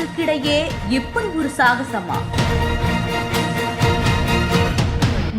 கடலுக்கிடையே இப்படி ஒரு சாகசமா?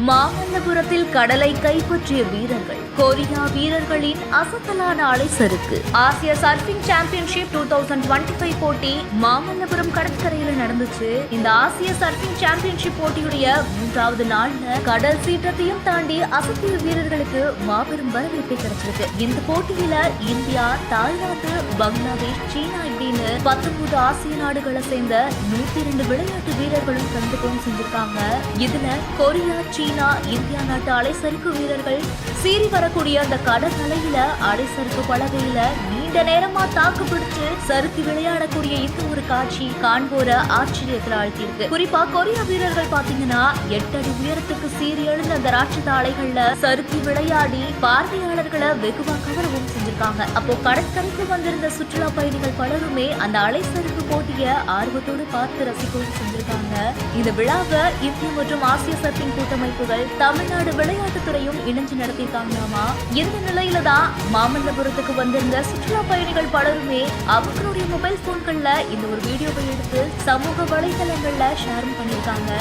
மாமல்லபுரத்தில் கடலை கைப்பற்றிய வீரர்கள், கொரியா வீரர்களின் அசத்தலான அலைசறுக்கு. ஆசிய சர்ஃபிங் சாம்பியன்ஷிப் 2025 போட்டி மாமல்லபுரம் கடற்கரையில நடந்துச்சு. இந்த ஆசிய சர்ஃபிங் சாம்பியன்ஷிப் போட்டியுடைய 3வது நாள்ல கடல் சீற்றத்தையும் தாண்டி அசத்திய வீரர்களுக்கு மாபெரும் வரவேற்பு கிடைச்சிருக்கு. இந்த போட்டியில இந்தியா, தாய்லாந்து, பங்களாதேஷ், சீனா இப்படின்னு 19 ஆசிய நாடுகளை சேர்ந்த 102 விளையாட்டு வீரர்களும் கலந்துக்கவும் செஞ்சிருக்காங்க. இதுல கொரியா, சீனா, இந்தியா நாட்டு அலைசறுக்கு வீரர்கள் சீறி வரக்கூடிய அந்த கடல் அலையில அலைசறுக்கு பலகையில நீண்ட நேரமா தாக்கு பிடிச்சு சறுக்கி விளையாடக்கூடிய இந்த ஒரு காட்சி காண்போர ஆச்சரியத்துல ஆழ்த்தியிருக்கு. குறிப்பா கொரியா வீரர்கள் பாத்தீங்கன்னா 8 அடி உயரத்துக்கு சீறி எழுந்த அந்த ராட்சத அலைகள்ல சறுக்கி விளையாடி பார்வையாளர்களை வெகுவா கவரவும் செஞ்சிருக்காங்க. அப்போ கடற்கரைக்கு வந்திருந்த சுற்றுலா பயணிகள் பலருமே அந்த அலைசறுக்கு போட்டிய ஆர்வத்தோடு பார்த்து ரசிக்கவும் செஞ்சிருக்காங்க. இந்த விழாவை இந்திய மற்றும் ஆசிய சர்ஃபிங் கூட்டமைப்புகள், தமிழ்நாடு விளையாட்டுத்துறையும் இணைஞ்சு நடத்திருக்காங்களாமா. இந்த நிலையில தான் மாமல்லபுரத்துக்கு வந்திருந்த சுற்றுலா பயணிகள் பலருமே அவங்களுடைய மொபைல் போன்கள்ல இந்த ஒரு வீடியோவை எடுத்து சமூக வலைதளங்கள்ல ஷேரும் பண்ணியிருக்காங்க.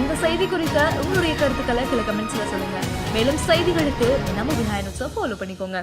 இந்த செய்தி குறித்த உங்களுடைய கருத்துக்களை கமெண்ட்ஸ்ல சொல்லுங்க. மேலும் செய்திகளுக்கு நம்ம விநாயகத்தை ஃபாலோ பண்ணிக்கோங்க.